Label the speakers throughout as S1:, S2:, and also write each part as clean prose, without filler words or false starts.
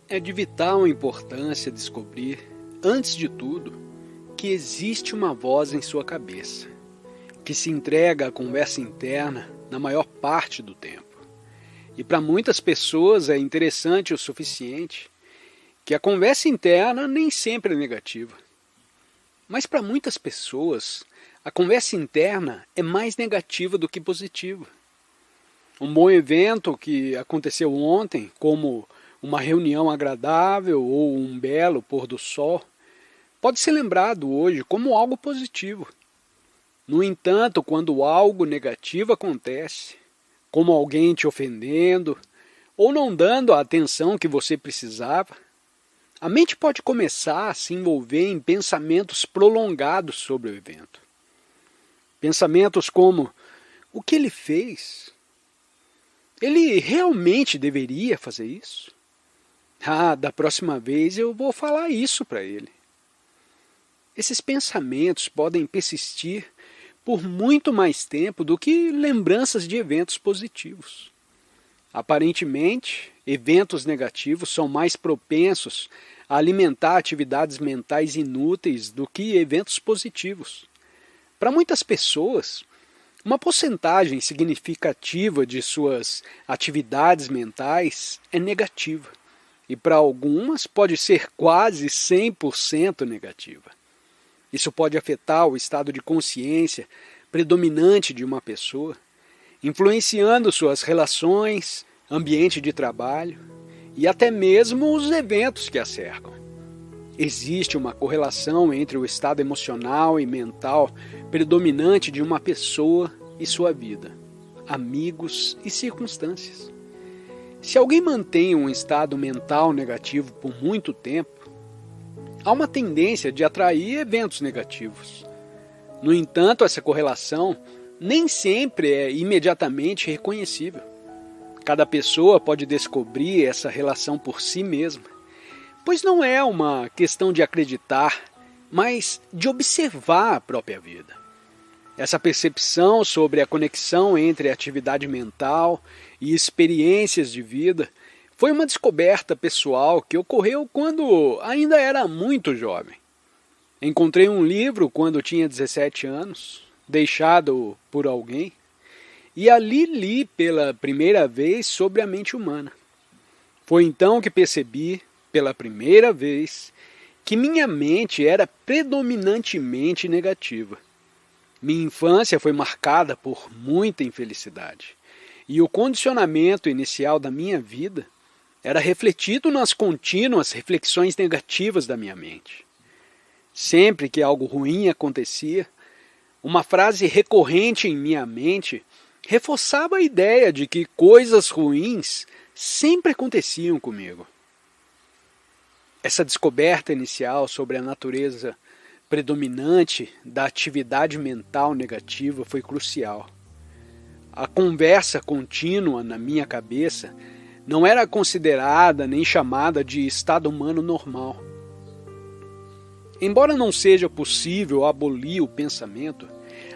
S1: É de vital importância descobrir, antes de tudo, que existe uma voz em sua cabeça, que se entrega à conversa interna na maior parte do tempo. E para muitas pessoas é interessante o suficiente que a conversa interna nem sempre é negativa. Mas para muitas pessoas, a conversa interna é mais negativa do que positiva. Um bom evento que aconteceu ontem, como uma reunião agradável ou um belo pôr do sol, pode ser lembrado hoje como algo positivo. No entanto, quando algo negativo acontece, como alguém te ofendendo ou não dando a atenção que você precisava, a mente pode começar a se envolver em pensamentos prolongados sobre o evento. Pensamentos como: o que ele fez? Ele realmente deveria fazer isso? Da próxima vez eu vou falar isso para ele. Esses pensamentos podem persistir por muito mais tempo do que lembranças de eventos positivos. Aparentemente, eventos negativos são mais propensos a alimentar atividades mentais inúteis do que eventos positivos. Para muitas pessoas, uma porcentagem significativa de suas atividades mentais é negativa, e para algumas pode ser quase 100% negativa. Isso pode afetar o estado de consciência predominante de uma pessoa, influenciando suas relações, ambiente de trabalho e até mesmo os eventos que a cercam. Existe uma correlação entre o estado emocional e mental predominante de uma pessoa e sua vida, amigos e circunstâncias. Se alguém mantém um estado mental negativo por muito tempo, há uma tendência de atrair eventos negativos. No entanto, essa correlação nem sempre é imediatamente reconhecível. Cada pessoa pode descobrir essa relação por si mesma, pois não é uma questão de acreditar, mas de observar a própria vida. Essa percepção sobre a conexão entre atividade mental e experiências de vida foi uma descoberta pessoal que ocorreu quando ainda era muito jovem. Encontrei um livro quando tinha 17 anos, deixado por alguém, e ali li pela primeira vez sobre a mente humana. Foi então que percebi, pela primeira vez, que minha mente era predominantemente negativa. Minha infância foi marcada por muita infelicidade, e o condicionamento inicial da minha vida era refletido nas contínuas reflexões negativas da minha mente. Sempre que algo ruim acontecia, uma frase recorrente em minha mente reforçava a ideia de que coisas ruins sempre aconteciam comigo. Essa descoberta inicial sobre a natureza predominante da atividade mental negativa foi crucial. A conversa contínua na minha cabeça não era considerada nem chamada de estado humano normal. Embora não seja possível abolir o pensamento,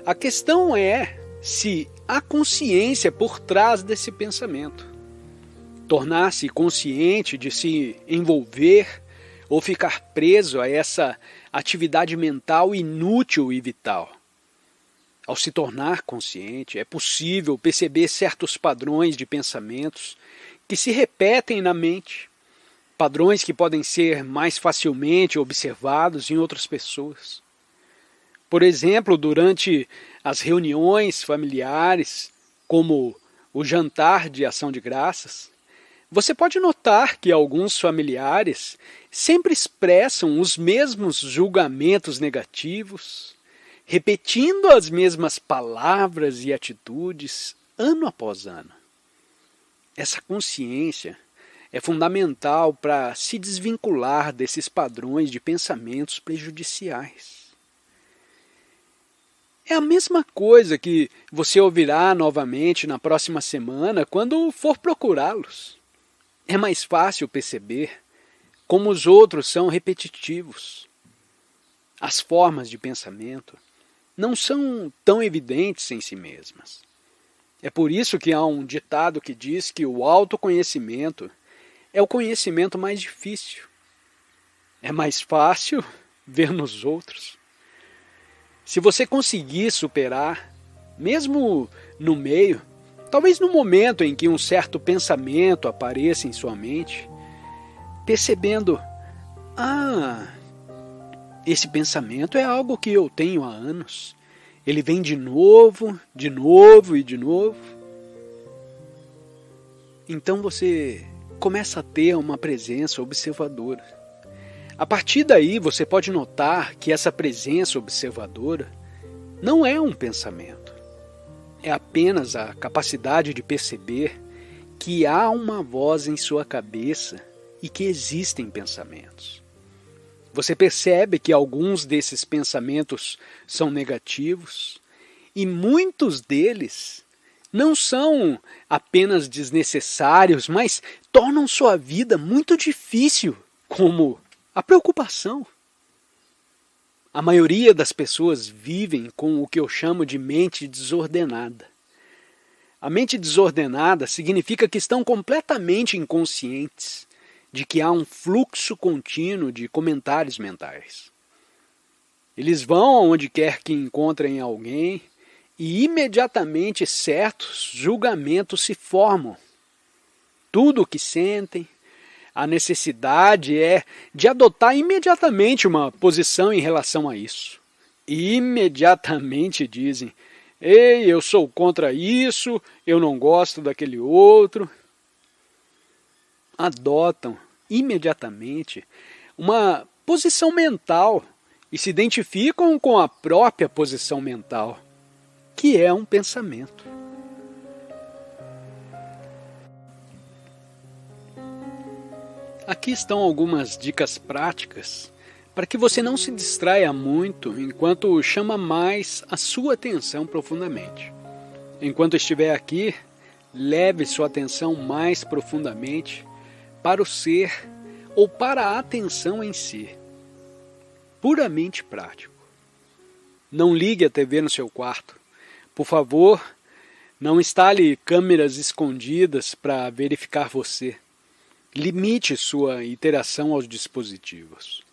S1: a questão é se há consciência por trás desse pensamento. Tornar-se consciente de se envolver ou ficar preso a essa atividade mental inútil e vital. Ao se tornar consciente, é possível perceber certos padrões de pensamentos que se repetem na mente, padrões que podem ser mais facilmente observados em outras pessoas. Por exemplo, durante as reuniões familiares, como o jantar de ação de graças, você pode notar que alguns familiares sempre expressam os mesmos julgamentos negativos, repetindo as mesmas palavras e atitudes ano após ano. Essa consciência é fundamental para se desvincular desses padrões de pensamentos prejudiciais. É a mesma coisa que você ouvirá novamente na próxima semana quando for procurá-los. É mais fácil perceber como os outros são repetitivos. As formas de pensamento não são tão evidentes em si mesmas. É por isso que há um ditado que diz que o autoconhecimento é o conhecimento mais difícil. É mais fácil ver nos outros. Se você conseguir superar, mesmo no meio, talvez no momento em que um certo pensamento apareça em sua mente, percebendo, esse pensamento é algo que eu tenho há anos. Ele vem de novo e de novo. Então você começa a ter uma presença observadora. A partir daí você pode notar que essa presença observadora não é um pensamento. É apenas a capacidade de perceber que há uma voz em sua cabeça e que existem pensamentos. Você percebe que alguns desses pensamentos são negativos e muitos deles não são apenas desnecessários, mas tornam sua vida muito difícil, como a preocupação. A maioria das pessoas vivem com o que eu chamo de mente desordenada. A mente desordenada significa que estão completamente inconscientes de que há um fluxo contínuo de comentários mentais. Eles vão aonde quer que encontrem alguém e imediatamente certos julgamentos se formam. Tudo o que sentem, a necessidade é de adotar imediatamente uma posição em relação a isso. E imediatamente dizem, ei, eu sou contra isso, eu não gosto daquele outro. Adotam imediatamente uma posição mental e se identificam com a própria posição mental, que é um pensamento. Aqui estão algumas dicas práticas para que você não se distraia muito enquanto chama mais a sua atenção profundamente. Enquanto estiver aqui, leve sua atenção mais profundamente para o ser ou para a atenção em si. Puramente prático. Não ligue a TV no seu quarto. Por favor, não instale câmeras escondidas para verificar você. Limite sua interação aos dispositivos.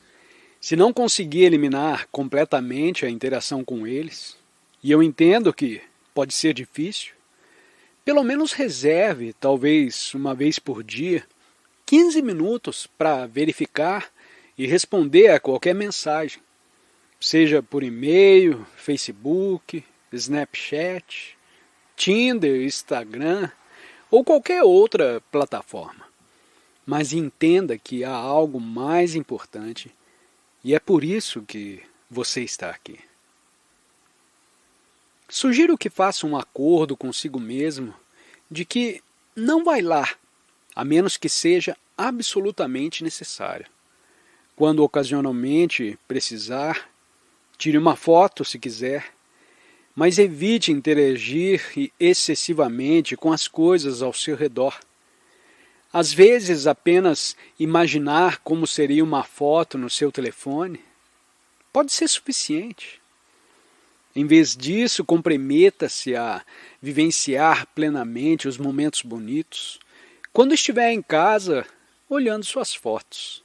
S1: Se não conseguir eliminar completamente a interação com eles, e eu entendo que pode ser difícil, pelo menos reserve, talvez uma vez por dia, 15 minutos para verificar e responder a qualquer mensagem, seja por e-mail, Facebook, Snapchat, Tinder, Instagram ou qualquer outra plataforma. Mas entenda que há algo mais importante e é por isso que você está aqui. Sugiro que faça um acordo consigo mesmo de que não vai lá, a menos que seja absolutamente necessário. Quando ocasionalmente precisar, tire uma foto se quiser, mas evite interagir excessivamente com as coisas ao seu redor. Às vezes, apenas imaginar como seria uma foto no seu telefone pode ser suficiente. Em vez disso, comprometa-se a vivenciar plenamente os momentos bonitos quando estiver em casa olhando suas fotos.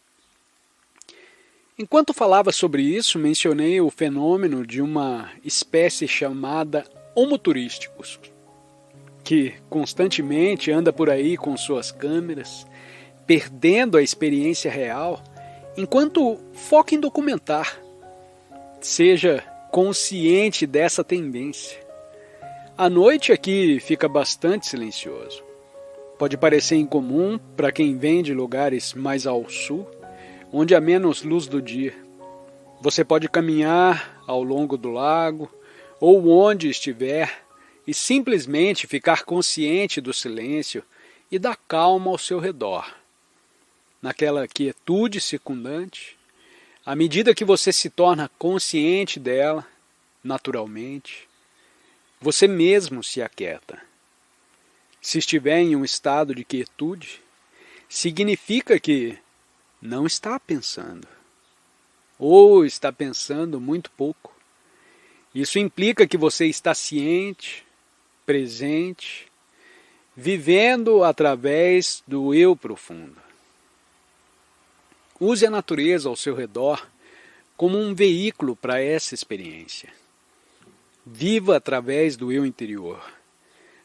S1: Enquanto falava sobre isso, mencionei o fenômeno de uma espécie chamada homoturísticos, que constantemente anda por aí com suas câmeras, perdendo a experiência real, enquanto foca em documentar. Seja consciente dessa tendência. À noite aqui fica bastante silencioso. Pode parecer incomum para quem vem de lugares mais ao sul, onde há menos luz do dia. Você pode caminhar ao longo do lago ou onde estiver e simplesmente ficar consciente do silêncio e da calma ao seu redor. Naquela quietude circundante, à medida que você se torna consciente dela, naturalmente, você mesmo se aquieta. Se estiver em um estado de quietude, significa que não está pensando, ou está pensando muito pouco. Isso implica que você está ciente, presente, vivendo através do eu profundo. Use a natureza ao seu redor como um veículo para essa experiência. Viva através do eu interior.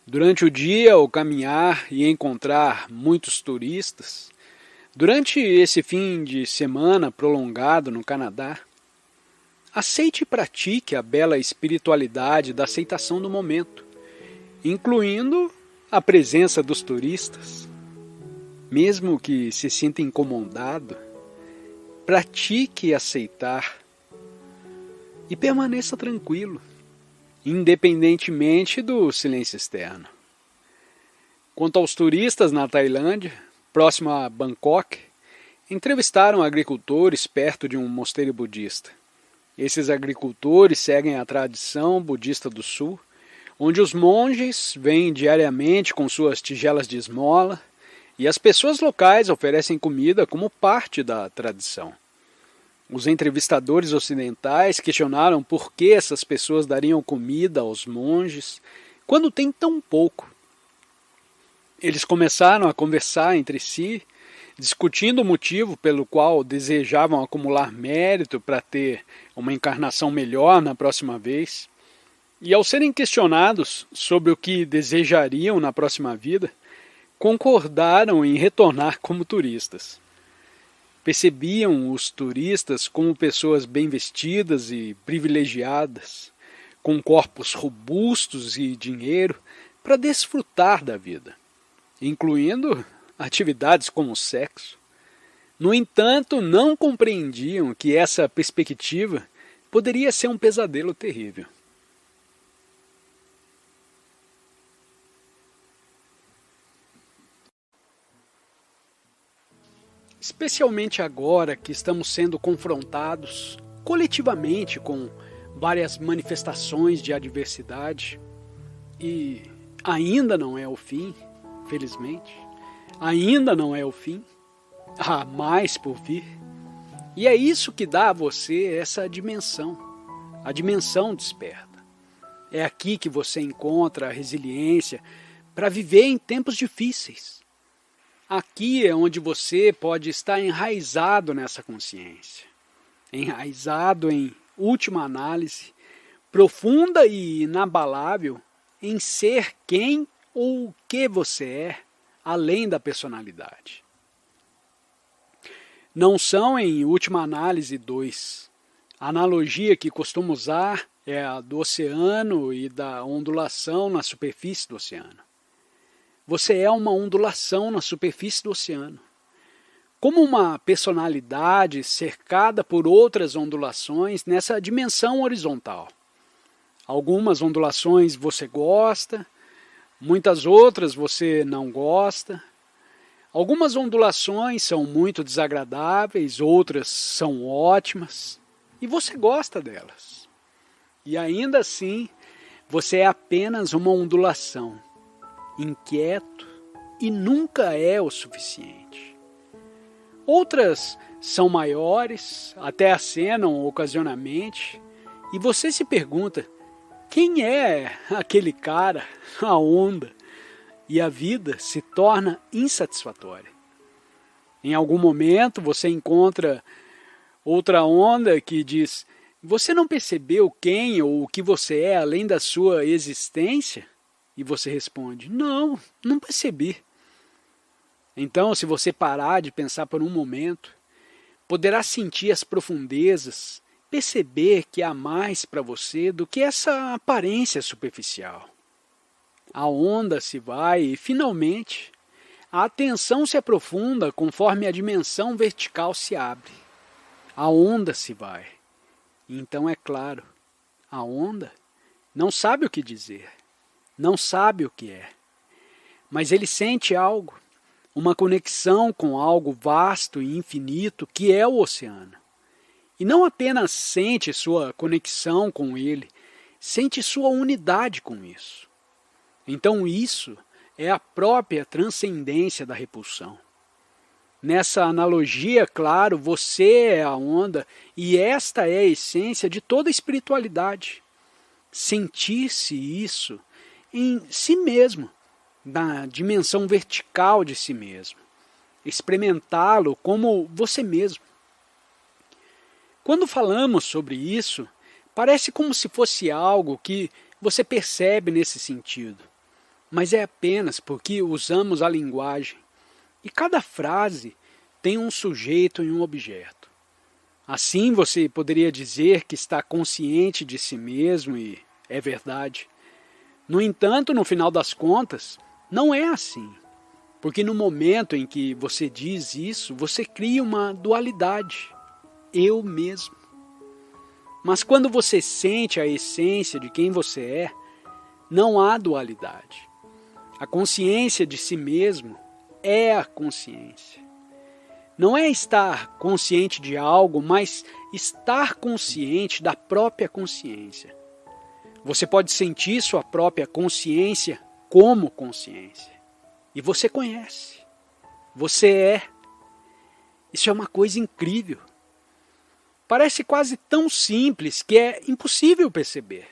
S1: Durante o dia, ao caminhar e encontrar muitos turistas, durante esse fim de semana prolongado no Canadá, aceite e pratique a bela espiritualidade da aceitação do momento, incluindo a presença dos turistas. Mesmo que se sinta incomodado, pratique aceitar e permaneça tranquilo, independentemente do silêncio externo. Quanto aos turistas na Tailândia, próximo a Bangkok, entrevistaram agricultores perto de um mosteiro budista. Esses agricultores seguem a tradição budista do sul, onde os monges vêm diariamente com suas tigelas de esmola e as pessoas locais oferecem comida como parte da tradição. Os entrevistadores ocidentais questionaram por que essas pessoas dariam comida aos monges quando tem tão pouco. Eles começaram a conversar entre si, discutindo o motivo pelo qual desejavam acumular mérito para ter uma encarnação melhor na próxima vez. E ao serem questionados sobre o que desejariam na próxima vida, concordaram em retornar como turistas. Percebiam os turistas como pessoas bem vestidas e privilegiadas, com corpos robustos e dinheiro para desfrutar da vida, incluindo atividades como o sexo. No entanto, não compreendiam que essa perspectiva poderia ser um pesadelo terrível. Especialmente agora que estamos sendo confrontados coletivamente com várias manifestações de adversidade, e ainda não é o fim, felizmente, ainda não é o fim, há mais por vir, e é isso que dá a você essa dimensão, a dimensão desperta. É aqui que você encontra a resiliência para viver em tempos difíceis. Aqui é onde você pode estar enraizado nessa consciência, enraizado em última análise, profunda e inabalável em ser quem ou o que você é, além da personalidade. Não são, em última análise, dois. A analogia que costumo usar é a do oceano e da ondulação na superfície do oceano. Você é uma ondulação na superfície do oceano, como uma personalidade cercada por outras ondulações nessa dimensão horizontal. Algumas ondulações você gosta, muitas outras você não gosta. Algumas ondulações são muito desagradáveis, outras são ótimas, e você gosta delas. E ainda assim, você é apenas uma ondulação, inquieto e nunca é o suficiente. Outras são maiores, até acenam ocasionalmente, e você se pergunta, quem é aquele cara, a onda? E a vida se torna insatisfatória. Em algum momento você encontra outra onda que diz, você não percebeu quem ou o que você é além da sua existência? E você responde, não percebi. Então, se você parar de pensar por um momento, poderá sentir as profundezas, perceber que há mais para você do que essa aparência superficial. A onda se vai e, finalmente, a atenção se aprofunda conforme a dimensão vertical se abre. A onda se vai. Então, é claro, a onda não sabe o que dizer. Não sabe o que é, mas ele sente algo, uma conexão com algo vasto e infinito que é o oceano. E não apenas sente sua conexão com ele, sente sua unidade com isso. Então isso é a própria transcendência da repulsão. Nessa analogia, claro, você é a onda e esta é a essência de toda a espiritualidade. Sentir-se isso em si mesmo, na dimensão vertical de si mesmo. Experimentá-lo como você mesmo. Quando falamos sobre isso, parece como se fosse algo que você percebe nesse sentido, mas é apenas porque usamos a linguagem e cada frase tem um sujeito e um objeto. Assim você poderia dizer que está consciente de si mesmo e é verdade. No entanto, no final das contas, não é assim. Porque no momento em que você diz isso, você cria uma dualidade. Eu mesmo. Mas quando você sente a essência de quem você é, não há dualidade. A consciência de si mesmo é a consciência. Não é estar consciente de algo, mas estar consciente da própria consciência. Você pode sentir sua própria consciência como consciência. E você conhece. Você é. Isso é uma coisa incrível. Parece quase tão simples que é impossível perceber.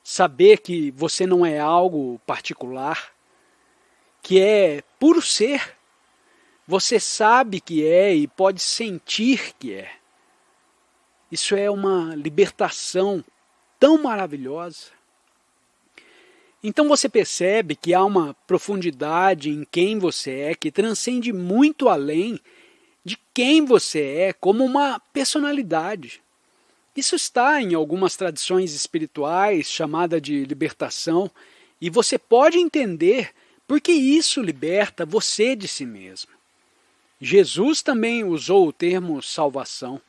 S1: Saber que você não é algo particular, que é puro ser. Você sabe que é e pode sentir que é. Isso é uma libertação tão maravilhosa. Então você percebe que há uma profundidade em quem você é que transcende muito além de quem você é como uma personalidade. Isso está em algumas tradições espirituais chamada de libertação e você pode entender porque isso liberta você de si mesmo. Jesus também usou o termo salvação.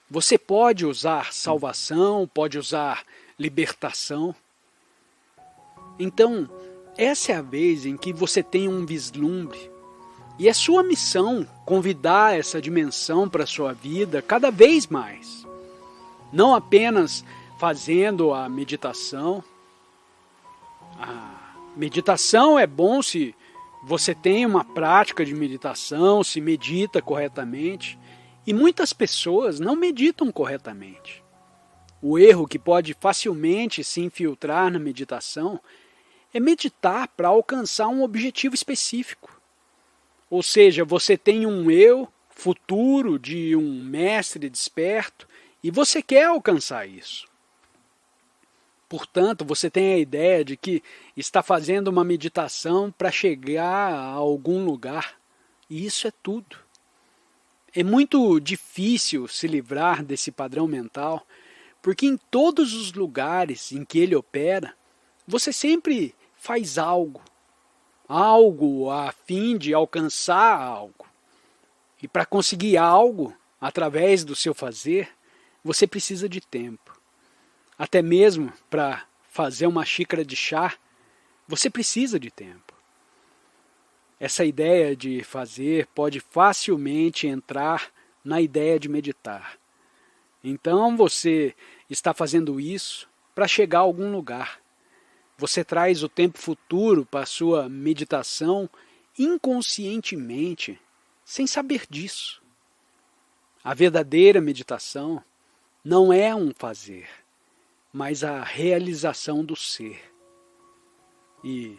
S1: Você pode usar salvação, pode usar libertação. Então, essa é a vez em que você tem um vislumbre. E é sua missão convidar essa dimensão para a sua vida cada vez mais. Não apenas fazendo a meditação. A meditação é bom se você tem uma prática de meditação, se medita corretamente. E muitas pessoas não meditam corretamente. O erro que pode facilmente se infiltrar na meditação é meditar para alcançar um objetivo específico. Ou seja, você tem um eu futuro de um mestre desperto e você quer alcançar isso. Portanto, você tem a ideia de que está fazendo uma meditação para chegar a algum lugar. E isso é tudo. É muito difícil se livrar desse padrão mental, porque em todos os lugares em que ele opera, você sempre faz algo a fim de alcançar algo. E para conseguir algo, através do seu fazer, você precisa de tempo. Até mesmo para fazer uma xícara de chá, você precisa de tempo. Essa ideia de fazer pode facilmente entrar na ideia de meditar. Então você está fazendo isso para chegar a algum lugar. Você traz o tempo futuro para a sua meditação inconscientemente, sem saber disso. A verdadeira meditação não é um fazer, mas a realização do ser. E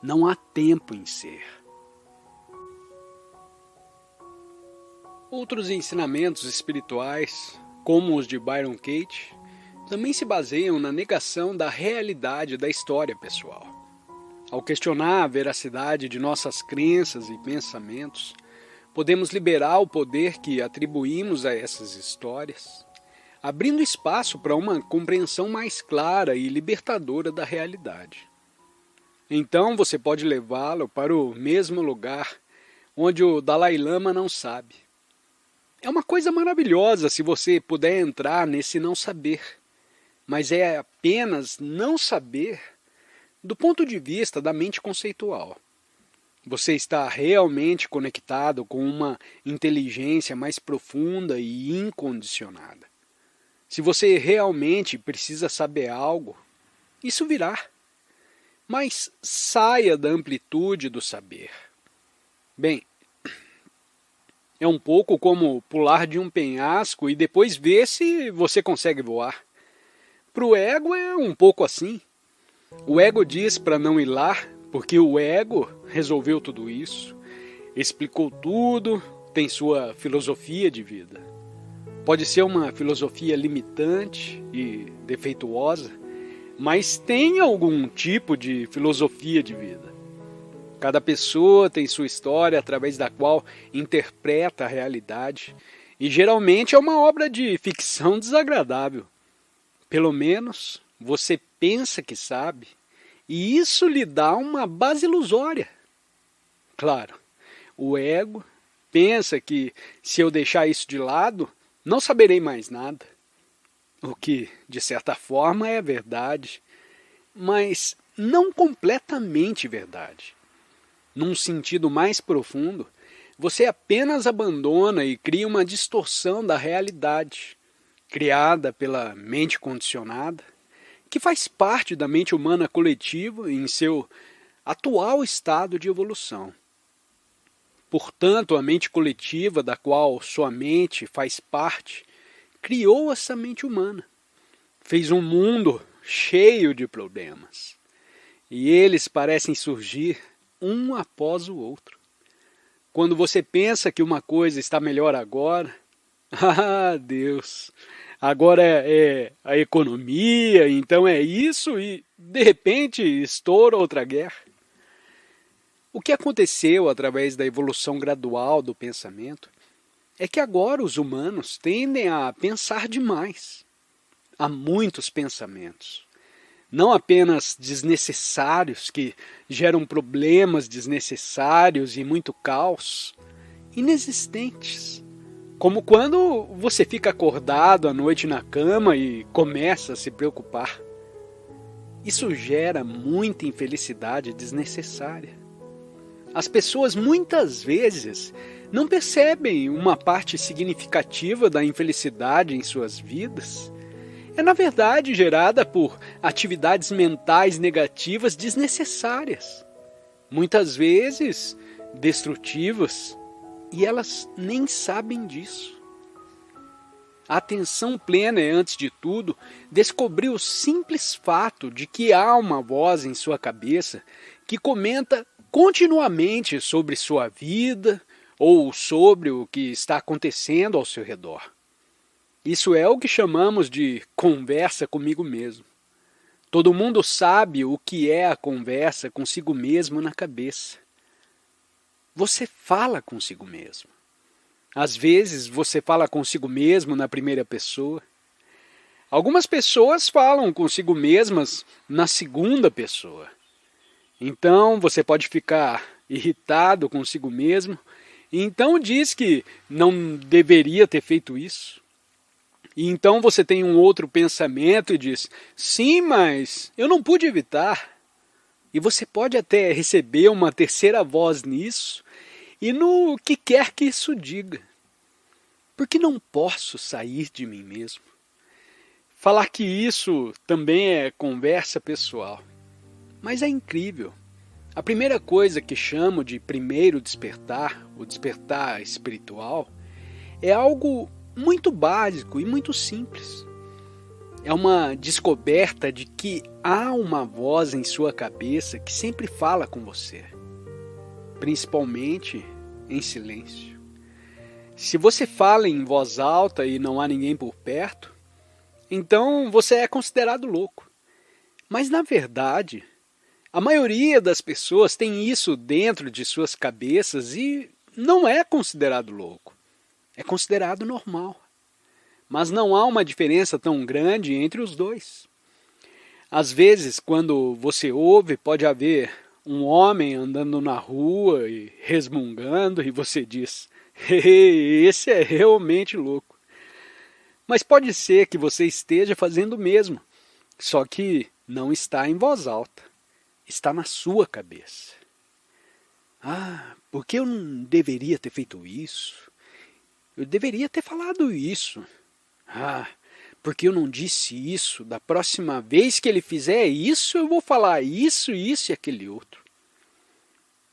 S1: não há tempo em ser. Outros ensinamentos espirituais, como os de Byron Katie, também se baseiam na negação da realidade da história pessoal. Ao questionar a veracidade de nossas crenças e pensamentos, podemos liberar o poder que atribuímos a essas histórias, abrindo espaço para uma compreensão mais clara e libertadora da realidade. Então você pode levá-lo para o mesmo lugar onde o Dalai Lama não sabe. É uma coisa maravilhosa se você puder entrar nesse não saber, mas é apenas não saber do ponto de vista da mente conceitual. Você está realmente conectado com uma inteligência mais profunda e incondicionada. Se você realmente precisa saber algo, isso virá. Mas saia da amplitude do saber. Bem, é um pouco como pular de um penhasco e depois ver se você consegue voar. Para o ego é um pouco assim. O ego diz para não ir lá, porque o ego resolveu tudo isso, explicou tudo, tem sua filosofia de vida. Pode ser uma filosofia limitante e defeituosa, mas tem algum tipo de filosofia de vida. Cada pessoa tem sua história através da qual interpreta a realidade, e geralmente é uma obra de ficção desagradável. Pelo menos você pensa que sabe, e isso lhe dá uma base ilusória. Claro, o ego pensa que se eu deixar isso de lado, não saberei mais nada. O que, de certa forma, é verdade, mas não completamente verdade. Num sentido mais profundo, você apenas abandona e cria uma distorção da realidade, criada pela mente condicionada, que faz parte da mente humana coletiva em seu atual estado de evolução. Portanto, a mente coletiva da qual sua mente faz parte, criou essa mente humana, fez um mundo cheio de problemas, e eles parecem surgir um após o outro. Quando você pensa que uma coisa está melhor agora, ah, Deus, agora é a economia, então é isso e, de repente, estoura outra guerra. O que aconteceu através da evolução gradual do pensamento é que agora os humanos tendem a pensar demais. Há muitos pensamentos, não apenas desnecessários, que geram problemas desnecessários e muito caos, inexistentes. Como quando você fica acordado à noite na cama e começa a se preocupar. Isso gera muita infelicidade desnecessária. As pessoas muitas vezes não percebem uma parte significativa da infelicidade em suas vidas. É na verdade gerada por atividades mentais negativas desnecessárias, muitas vezes destrutivas, e elas nem sabem disso. A atenção plena é, antes de tudo, descobrir o simples fato de que há uma voz em sua cabeça que comenta continuamente sobre sua vida ou sobre o que está acontecendo ao seu redor. Isso é o que chamamos de conversa comigo mesmo. Todo mundo sabe o que é a conversa consigo mesmo na cabeça. Você fala consigo mesmo. Às vezes você fala consigo mesmo na primeira pessoa. Algumas pessoas falam consigo mesmas na segunda pessoa. Então você pode ficar irritado consigo mesmo, e então diz que não deveria ter feito isso. E então você tem um outro pensamento e diz, sim, mas eu não pude evitar. E você pode até receber uma terceira voz nisso, e no que quer que isso diga. Porque não posso sair de mim mesmo. Falar que isso também é conversa pessoal. Mas é incrível. A primeira coisa que chamo de primeiro despertar, o despertar espiritual, é algo muito básico e muito simples. É uma descoberta de que há uma voz em sua cabeça que sempre fala com você, principalmente em silêncio. Se você fala em voz alta e não há ninguém por perto, então você é considerado louco. Mas na verdade, a maioria das pessoas tem isso dentro de suas cabeças e não é considerado louco. É considerado normal. Mas não há uma diferença tão grande entre os dois. Às vezes, quando você ouve, pode haver um homem andando na rua e resmungando e você diz, esse é realmente louco. Mas pode ser que você esteja fazendo o mesmo, só que não está em voz alta, está na sua cabeça. Ah, por que eu não deveria ter feito isso? Eu deveria ter falado isso. Ah, porque eu não disse isso. Da próxima vez que ele fizer isso, eu vou falar isso, isso e aquele outro.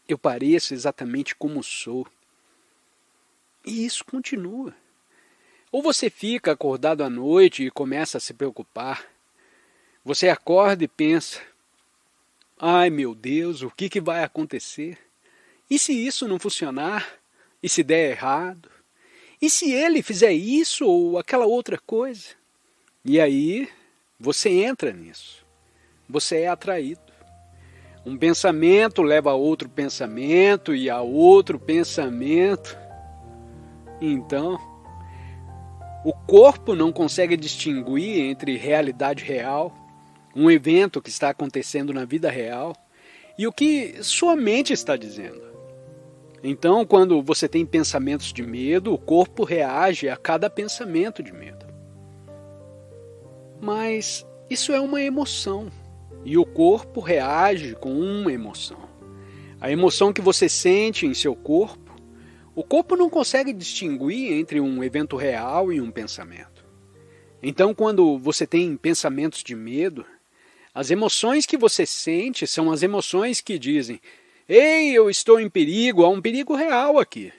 S1: Eu pareço exatamente como sou. E isso continua. Ou você fica acordado à noite e começa a se preocupar. Você acorda e pensa, ai meu Deus, o que vai acontecer? E se isso não funcionar? E se der errado? E se ele fizer isso ou aquela outra coisa? E aí você entra nisso. Você é atraído. Um pensamento leva a outro pensamento e a outro pensamento. Então, o corpo não consegue distinguir entre realidade real, um evento que está acontecendo na vida real, e o que sua mente está dizendo. Então, quando você tem pensamentos de medo, o corpo reage a cada pensamento de medo. Mas isso é uma emoção, e o corpo reage com uma emoção. A emoção que você sente em seu corpo, o corpo não consegue distinguir entre um evento real e um pensamento. Então, quando você tem pensamentos de medo, as emoções que você sente são as emoções que dizem: ei, eu estou em perigo, há um perigo real aqui.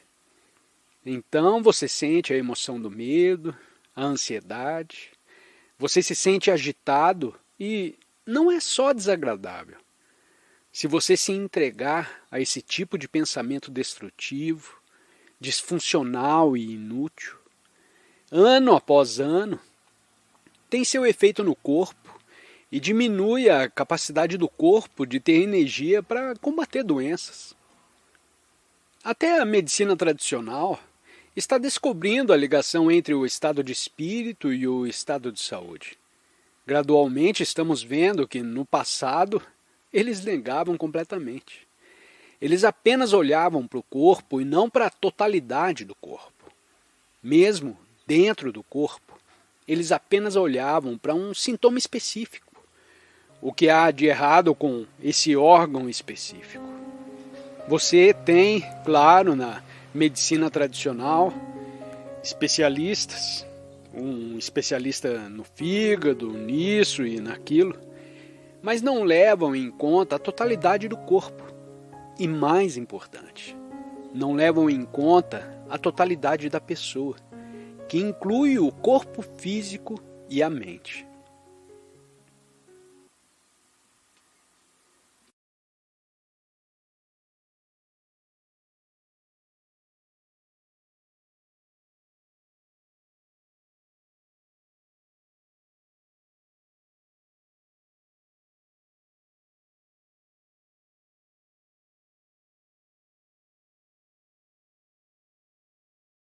S1: Então você sente a emoção do medo, a ansiedade, você se sente agitado e não é só desagradável. Se você se entregar a esse tipo de pensamento destrutivo, disfuncional e inútil, ano após ano, tem seu efeito no corpo e diminui a capacidade do corpo de ter energia para combater doenças. Até a medicina tradicional está descobrindo a ligação entre o estado de espírito e o estado de saúde. Gradualmente estamos vendo que no passado eles negavam completamente. Eles apenas olhavam para o corpo e não para a totalidade do corpo. Mesmo dentro do corpo, eles apenas olhavam para um sintoma específico. O que há de errado com esse órgão específico? Você tem, claro, na medicina tradicional, especialistas, um especialista no fígado, nisso e naquilo, mas não levam em conta a totalidade do corpo. E mais importante, não levam em conta a totalidade da pessoa, que inclui o corpo físico e a mente.